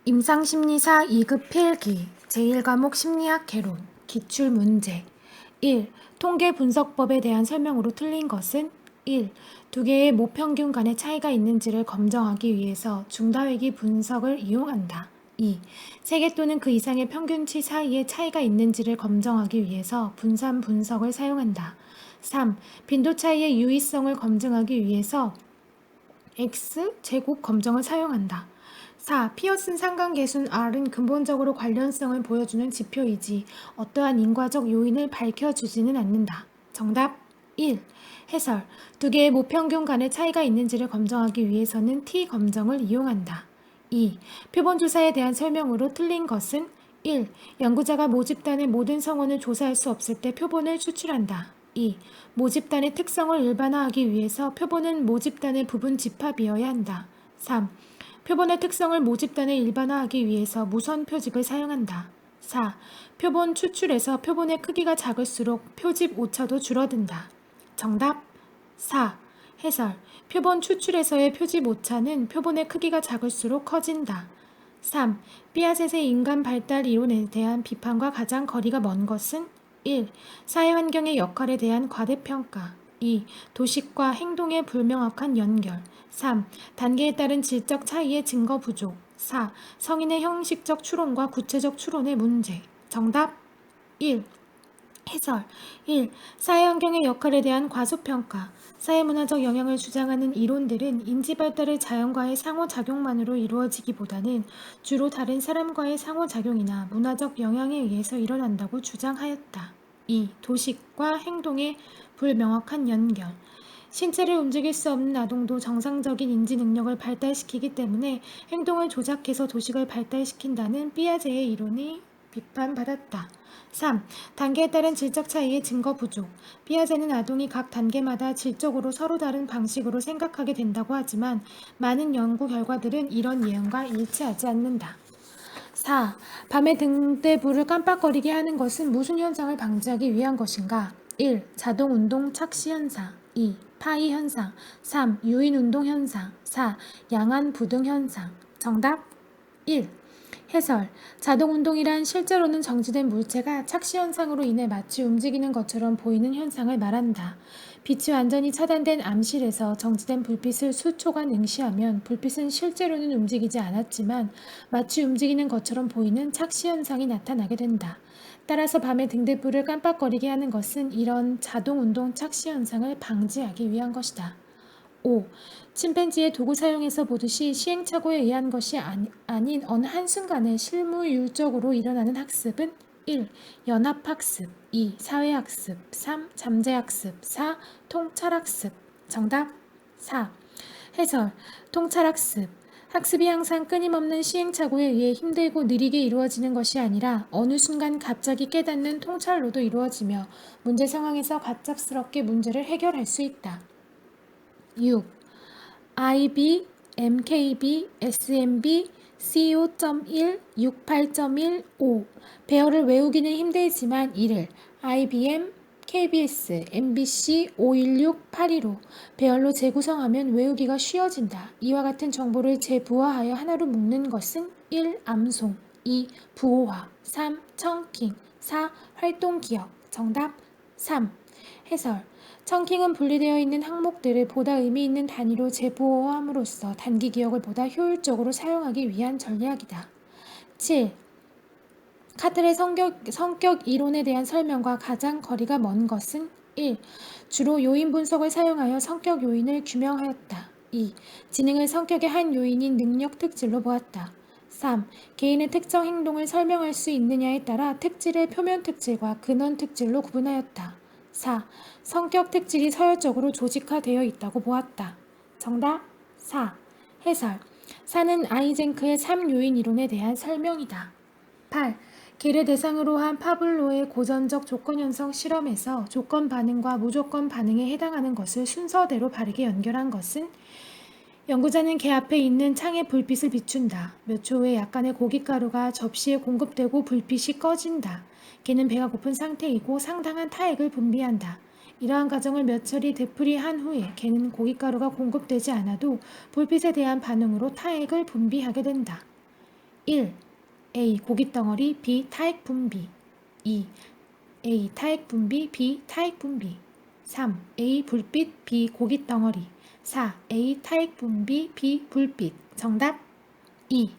임상심리사 2급 필기 제1과목 심리학 개론 기출문제 1. 통계분석법에 대한 설명으로 틀린 것은 1. 두 개의 모평균 간의 차이가 있는지를 검정하기 위해서 중다회기 분석을 이용한다. 2. 세 개 또는 그 이상의 평균치 사이에 차이가 있는지를 검정하기 위해서 분산 분석을 사용한다. 3. 빈도 차이의 유의성을 검증하기 위해서 X제곱 검정을 사용한다. 4. 피어슨 상관계순 R은 근본적으로 관련성을 보여주는 지표이지 어떠한 인과적 요인을 밝혀주지는 않는다. 정답 1. 해설. 두 개의 모평균 간의 차이가 있는지를 검정하기 위해서는 T 검정을 이용한다. 2. 표본조사에 대한 설명으로 틀린 것은 1. 연구자가 모집단의 모든 성원을 조사할 수 없을 때 표본을 추출한다. 2. 모집단의 특성을 일반화하기 위해서 표본은 모집단의 부분 집합이어야 한다. 3. 표본의 특성을 모집단에 일반화하기 위해서 무선 표집을 사용한다. 4. 표본 추출에서 표본의 크기가 작을수록 표집 오차도 줄어든다. 정답 4. 해설. 표본 추출에서의 표집 오차는 표본의 크기가 작을수록 커진다. 3. 피아젯의 인간 발달 이론에 대한 비판과 가장 거리가 먼 것은 1. 사회환경의 역할에 대한 과대평가 2. 도식과 행동의 불명확한 연결 3. 단계에 따른 질적 차이의 증거 부족 4. 성인의 형식적 추론과 구체적 추론의 문제 정답 1. 해설 1. 사회환경의 역할에 대한 과소평가 사회문화적 영향을 주장하는 이론들은 인지발달의 자연과의 상호작용만으로 이루어지기보다는 주로 다른 사람과의 상호작용이나 문화적 영향에 의해서 일어난다고 주장하였다. 2. 도식과 행동의 불명확한 연결 신체를 움직일 수 없는 아동도 정상적인 인지 능력을 발달시키기 때문에 행동을 조작해서 도식을 발달시킨다는 피아제의 이론이 비판받았다. 3. 단계에 따른 질적 차이의 증거 부족. 피아제는 아동이 각 단계마다 질적으로 서로 다른 방식으로 생각하게 된다고 하지만 많은 연구 결과들은 이런 예언과 일치하지 않는다. 4. 밤에 등대불을 깜빡거리게 하는 것은 무슨 현상을 방지하기 위한 것인가? 1. 자동운동 착시 현상 2. 파이 현상 3. 유인운동 현상 4. 양안 부등 현상 정답 1. 해설. 자동운동이란 실제로는 정지된 물체가 착시 현상으로 인해 마치 움직이는 것처럼 보이는 현상을 말한다. 빛이 완전히 차단된 암실에서 정지된 불빛을 수초간 응시하면 불빛은 실제로는 움직이지 않았지만 마치 움직이는 것처럼 보이는 착시 현상이 나타나게 된다. 따라서 밤에 등대불을 깜빡거리게 하는 것은 이런 자동운동 착시 현상을 방지하기 위한 것이다. 5. 침팬지의 도구 사용에서 보듯이 시행착오에 의한 것이 아닌 어느 한순간에 실무율적으로 일어나는 학습은 1. 연합학습 2. 사회학습 3. 잠재학습 4. 통찰학습 정답 4. 해설. 통찰학습 학습이 항상 끊임없는 시행착오에 의해 힘들고 느리게 이루어지는 것이 아니라 어느 순간 갑자기 깨닫는 통찰로도 이루어지며 문제 상황에서 갑작스럽게 문제를 해결할 수 있다. 6. IB, MKB, SMB, CO.1, 68.1, 5. 배열을 외우기는 힘들지만 이를 IBM, KBS, MBC, 516, 815 배열로 재구성하면 외우기가 쉬워진다. 이와 같은 정보를 재부화하여 하나로 묶는 것은 1. 암송 2. 부호화 3. 청킹 4. 활동기억 정답 3. 해설. 청킹은 분리되어 있는 항목들을 보다 의미 있는 단위로 재부호함으로써 단기 기억을 보다 효율적으로 사용하기 위한 전략이다. 7. 카틀의 성격 이론에 대한 설명과 가장 거리가 먼 것은 1. 주로 요인 분석을 사용하여 성격 요인을 규명하였다. 2. 지능을 성격의 한 요인인 능력 특질로 보았다. 3. 개인의 특정 행동을 설명할 수 있느냐에 따라 특질을 표면 특질과 근원 특질로 구분하였다. 4. 성격 특질이 서열적으로 조직화되어 있다고 보았다. 정답 4. 해설. 4는 아이젠크의 3요인 이론에 대한 설명이다. 8. 개를 대상으로 한 파블로의 고전적 조건현성 실험에서 조건 반응과 무조건 반응에 해당하는 것을 순서대로 바르게 연결한 것은 연구자는 개 앞에 있는 창에 불빛을 비춘다. 몇 초 후에 약간의 고춧가루가 접시에 공급되고 불빛이 꺼진다. 개는 배가 고픈 상태이고 상당한 타액을 분비한다. 이러한 과정을 몇 차례 되풀이한 후에 개는 고춧가루가 공급되지 않아도 불빛에 대한 반응으로 타액을 분비하게 된다. 1. A. 고깃덩어리 B. 타액 분비 2. A. 타액 분비 B. 타액 분비 3. A. 불빛 B. 고깃덩어리 4. A. 타액 분비 B. 불빛 정답 2.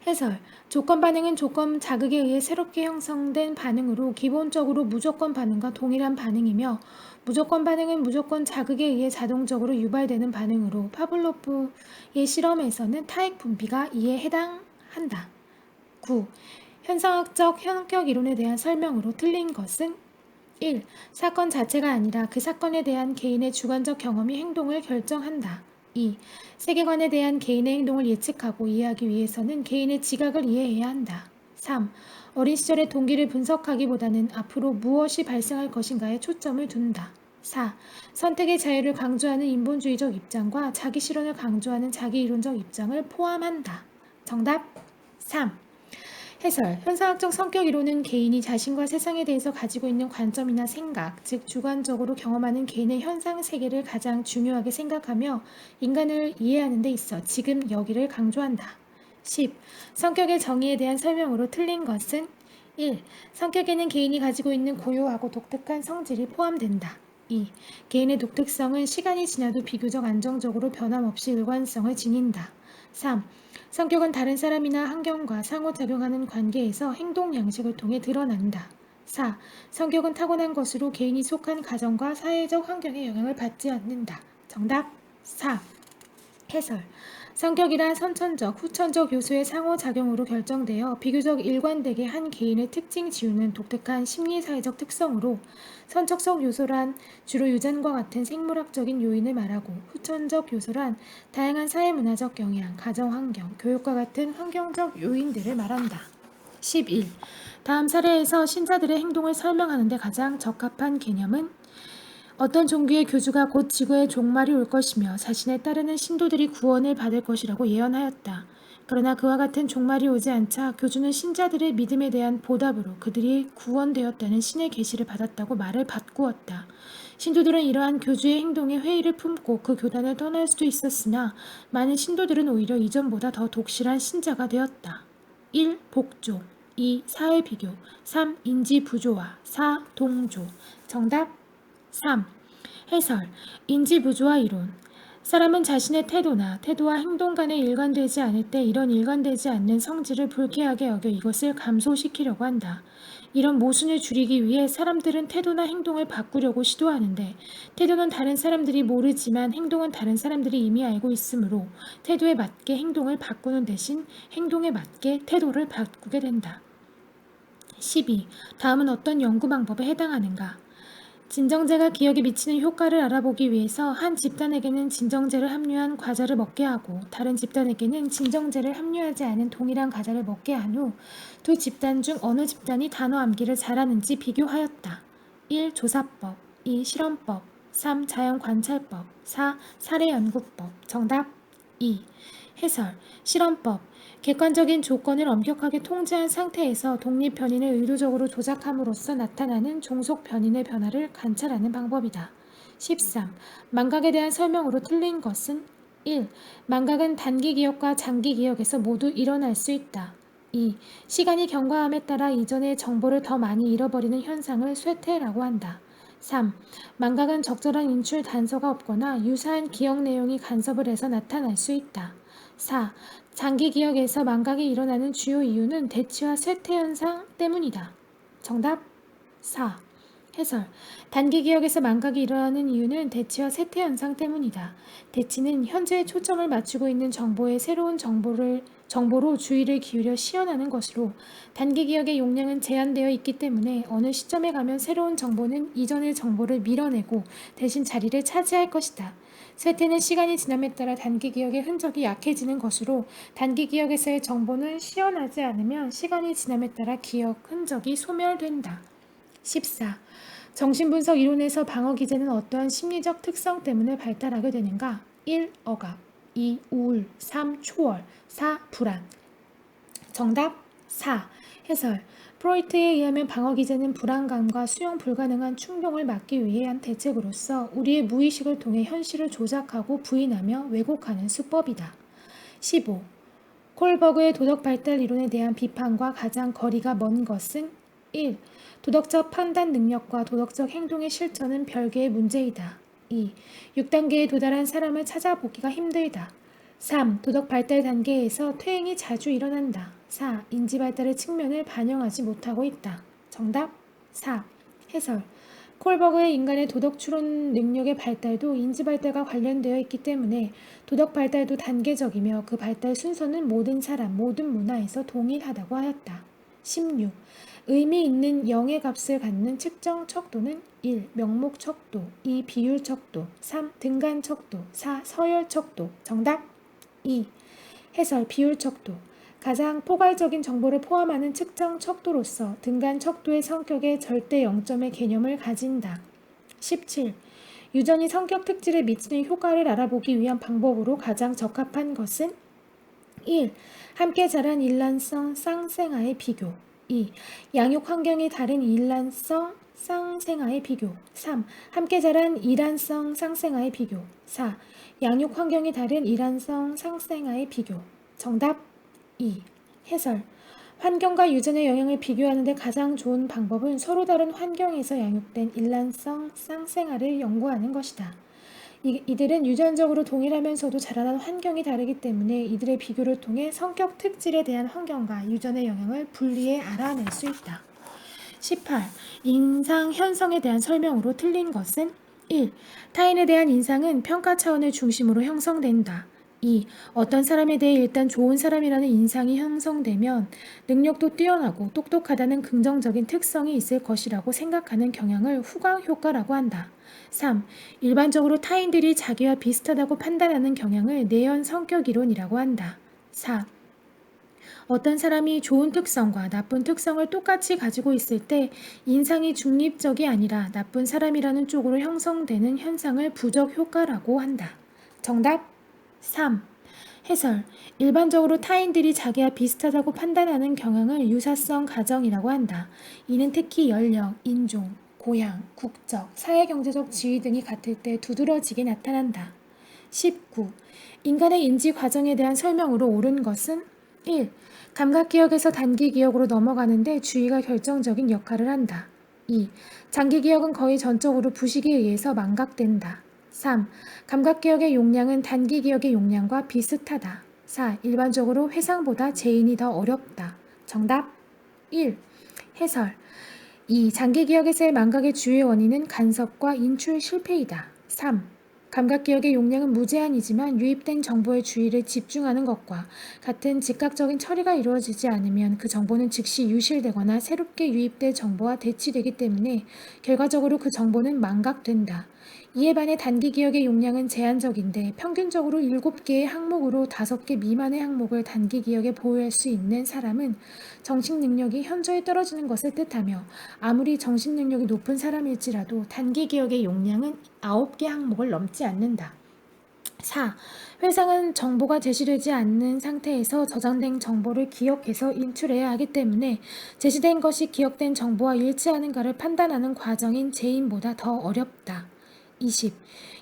해설. 조건 반응은 조건 자극에 의해 새롭게 형성된 반응으로 기본적으로 무조건 반응과 동일한 반응이며 무조건 반응은 무조건 자극에 의해 자동적으로 유발되는 반응으로 파블로프의 실험에서는 타액 분비가 이에 해당한다. 9. 현상학적 현격 이론에 대한 설명으로 틀린 것은 1. 사건 자체가 아니라 그 사건에 대한 개인의 주관적 경험이 행동을 결정한다. 2. 세계관에 대한 개인의 행동을 예측하고 이해하기 위해서는 개인의 지각을 이해해야 한다. 3. 어린 시절의 동기를 분석하기보다는 앞으로 무엇이 발생할 것인가에 초점을 둔다. 4. 선택의 자유를 강조하는 인본주의적 입장과 자기 실현을 강조하는 자기 이론적 입장을 포함한다. 정답 3. 해설. 현상학적 성격 이론은 개인이 자신과 세상에 대해서 가지고 있는 관점이나 생각, 즉 주관적으로 경험하는 개인의 현상 세계를 가장 중요하게 생각하며 인간을 이해하는 데 있어 지금 여기를 강조한다. 10. 성격의 정의에 대한 설명으로 틀린 것은 1. 성격에는 개인이 가지고 있는 고유하고 독특한 성질이 포함된다. 2. 개인의 독특성은 시간이 지나도 비교적 안정적으로 변함없이 일관성을 지닌다. 3. 성격은 다른 사람이나 환경과 상호작용하는 관계에서 행동 양식을 통해 드러난다. 4. 성격은 타고난 것으로 개인이 속한 가정과 사회적 환경의 영향을 받지 않는다. 정답 4. 해설. 성격이란 선천적, 후천적 요소의 상호작용으로 결정되어 비교적 일관되게 한 개인의 특징 지우는 독특한 심리사회적 특성으로 선천적 요소란 주로 유전과 같은 생물학적인 요인을 말하고 후천적 요소란 다양한 사회문화적 영향, 가정환경, 교육과 같은 환경적 요인들을 말한다. 11. 다음 사례에서 신자들의 행동을 설명하는 데 가장 적합한 개념은 어떤 종교의 교주가 곧 지구에 종말이 올 것이며 자신에 따르는 신도들이 구원을 받을 것이라고 예언하였다. 그러나 그와 같은 종말이 오지 않자 교주는 신자들의 믿음에 대한 보답으로 그들이 구원되었다는 신의 계시를 받았다고 말을 바꾸었다. 신도들은 이러한 교주의 행동에 회의를 품고 그 교단을 떠날 수도 있었으나 많은 신도들은 오히려 이전보다 더 독실한 신자가 되었다. 1. 복조 2. 사회 비교 3. 인지 부조화 4. 동조 정답 3. 해설. 인지 부조화 이론. 사람은 자신의 태도와 행동 간에 일관되지 않을 때 이런 일관되지 않는 성질을 불쾌하게 여겨 이것을 감소시키려고 한다. 이런 모순을 줄이기 위해 사람들은 태도나 행동을 바꾸려고 시도하는데 태도는 다른 사람들이 모르지만 행동은 다른 사람들이 이미 알고 있으므로 태도에 맞게 행동을 바꾸는 대신 행동에 맞게 태도를 바꾸게 된다. 12. 다음은 어떤 연구 방법에 해당하는가? 진정제가 기억에 미치는 효과를 알아보기 위해서 한 집단에게는 진정제를 함유한 과자를 먹게 하고 다른 집단에게는 진정제를 함유하지 않은 동일한 과자를 먹게 한 후 두 집단 중 어느 집단이 단어 암기를 잘하는지 비교하였다. 1. 조사법 2. 실험법 3. 자연관찰법 4. 사례연구법 정답 2. 해설. 실험법. 객관적인 조건을 엄격하게 통제한 상태에서 독립 변인을 의도적으로 조작함으로써 나타나는 종속 변인의 변화를 관찰하는 방법이다. 13. 망각에 대한 설명으로 틀린 것은 1. 망각은 단기 기억과 장기 기억에서 모두 일어날 수 있다. 2. 시간이 경과함에 따라 이전의 정보를 더 많이 잃어버리는 현상을 쇠퇴라고 한다. 3. 망각은 적절한 인출 단서가 없거나 유사한 기억 내용이 간섭을 해서 나타날 수 있다. 4. 장기 기억에서 망각이 일어나는 주요 이유는 대치와 쇠퇴 현상 때문이다. 정답 4. 해설. 단기 기억에서 망각이 일어나는 이유는 대치와 쇠퇴 현상 때문이다. 대치는 현재에 초점을 맞추고 있는 정보에 새로운 정보로 주의를 기울여 시연하는 것으로 단기 기억의 용량은 제한되어 있기 때문에 어느 시점에 가면 새로운 정보는 이전의 정보를 밀어내고 대신 자리를 차지할 것이다. 쇠퇴는 시간이 지남에 따라 단기 기억의 흔적이 약해지는 것으로 단기 기억에서의 정보는 시연하지 않으면 시간이 지남에 따라 기억 흔적이 소멸된다. 14. 정신분석 이론에서 방어 기제는 어떠한 심리적 특성 때문에 발달하게 되는가? 1. 억압 2. 우울 3. 초월 4. 불안 정답 4. 해설. 프로이트에 의하면 방어 기제는 불안감과 수용 불가능한 충동을 막기 위해 한 대책으로서 우리의 무의식을 통해 현실을 조작하고 부인하며 왜곡하는 수법이다. 15. 콜버그의 도덕 발달 이론에 대한 비판과 가장 거리가 먼 것은 1. 도덕적 판단 능력과 도덕적 행동의 실천은 별개의 문제이다. 2. 6단계에 도달한 사람을 찾아보기가 힘들다. 3. 도덕 발달 단계에서 퇴행이 자주 일어난다. 4. 인지 발달의 측면을 반영하지 못하고 있다. 정답 4. 해설 콜버그의 인간의 도덕 추론 능력의 발달도 인지 발달과 관련되어 있기 때문에 도덕 발달도 단계적이며 그 발달 순서는 모든 사람, 모든 문화에서 동일하다고 하였다. 16. 의미 있는 영의 값을 갖는 측정 척도는 1. 명목 척도 2. 비율 척도 3. 등간 척도 4. 서열 척도 정답 2. 해설 비율 척도 가장 포괄적인 정보를 포함하는 측정 척도로서 등간 척도의 성격의 절대 0점의 개념을 가진다. 17. 유전이 성격 특질에 미치는 효과를 알아보기 위한 방법으로 가장 적합한 것은 1. 함께 자란 일란성 쌍생아의 비교 2. 양육 환경이 다른 일란성 쌍생아의 비교 3. 함께 자란 이란성 쌍생아의 비교 4. 양육 환경이 다른 이란성 쌍생아의 비교 정답 2. 해설 환경과 유전의 영향을 비교하는 데 가장 좋은 방법은 서로 다른 환경에서 양육된 일란성 쌍생아를 연구하는 것이다. 이들은 유전적으로 동일하면서도 자라난 환경이 다르기 때문에 이들의 비교를 통해 성격 특질에 대한 환경과 유전의 영향을 분리해 알아낼 수 있다. 18. 인상 현성에 대한 설명으로 틀린 것은 1. 타인에 대한 인상은 평가 차원을 중심으로 형성된다. 2. 어떤 사람에 대해 일단 좋은 사람이라는 인상이 형성되면 능력도 뛰어나고 똑똑하다는 긍정적인 특성이 있을 것이라고 생각하는 경향을 후광 효과라고 한다. 3. 일반적으로 타인들이 자기와 비슷하다고 판단하는 경향을 내연 성격 이론이라고 한다. 4. 어떤 사람이 좋은 특성과 나쁜 특성을 똑같이 가지고 있을 때 인상이 중립적이 아니라 나쁜 사람이라는 쪽으로 형성되는 현상을 부적 효과라고 한다. 정답 3. 해설 일반적으로 타인들이 자기와 비슷하다고 판단하는 경향을 유사성 가정이라고 한다. 이는 특히 연령, 인종, 고향, 국적, 사회경제적 지위 등이 같을 때 두드러지게 나타난다. 19. 인간의 인지 과정에 대한 설명으로 옳은 것은 1. 감각기억에서 단기기억으로 넘어가는데 주의가 결정적인 역할을 한다. 2. 장기기억은 거의 전적으로 부식에 의해서 망각된다. 3. 감각기억의 용량은 단기기억의 용량과 비슷하다. 4. 일반적으로 회상보다 재인이 더 어렵다. 정답 1. 해설 2. 장기기억에서의 망각의 주요 원인은 간섭과 인출 실패이다. 3. 감각기억의 용량은 무제한이지만 유입된 정보의 주의를 집중하는 것과 같은 즉각적인 처리가 이루어지지 않으면 그 정보는 즉시 유실되거나 새롭게 유입될 정보와 대치되기 때문에 결과적으로 그 정보는 망각된다. 이에 반해 단기기억의 용량은 제한적인데 평균적으로 7개의 항목으로 5개 미만의 항목을 단기기억에 보유할 수 있는 사람은 정신능력이 현저히 떨어지는 것을 뜻하며 아무리 정신능력이 높은 사람일지라도 단기기억의 용량은 9개 항목을 넘지 않는다. 4. 회상은 정보가 제시되지 않는 상태에서 저장된 정보를 기억해서 인출해야 하기 때문에 제시된 것이 기억된 정보와 일치하는가를 판단하는 과정인 재인보다 더 어렵다. 20.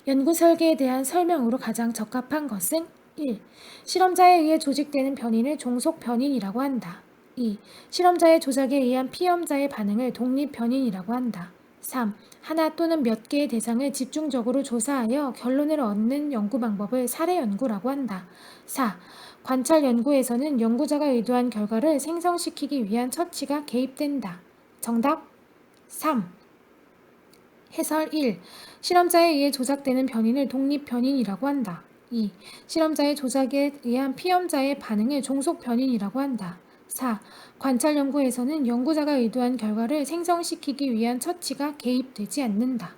연구 설계에 대한 설명으로 가장 적합한 것은 1. 실험자에 의해 조직되는 변이를 종속 변인이라고 한다. 2. 실험자의 조작에 의한 피험자의 반응을 독립 변인이라고 한다. 3. 하나 또는 몇 개의 대상을 집중적으로 조사하여 결론을 얻는 연구 방법을 사례 연구라고 한다. 4. 관찰 연구에서는 연구자가 의도한 결과를 생성시키기 위한 처치가 개입된다. 정답 3. 해설 1. 실험자에 의해 조작되는 변인을 독립 변인이라고 한다. 2. 실험자의 조작에 의한 피험자의 반응을 종속 변인이라고 한다. 4. 관찰 연구에서는 연구자가 의도한 결과를 생성시키기 위한 처치가 개입되지 않는다.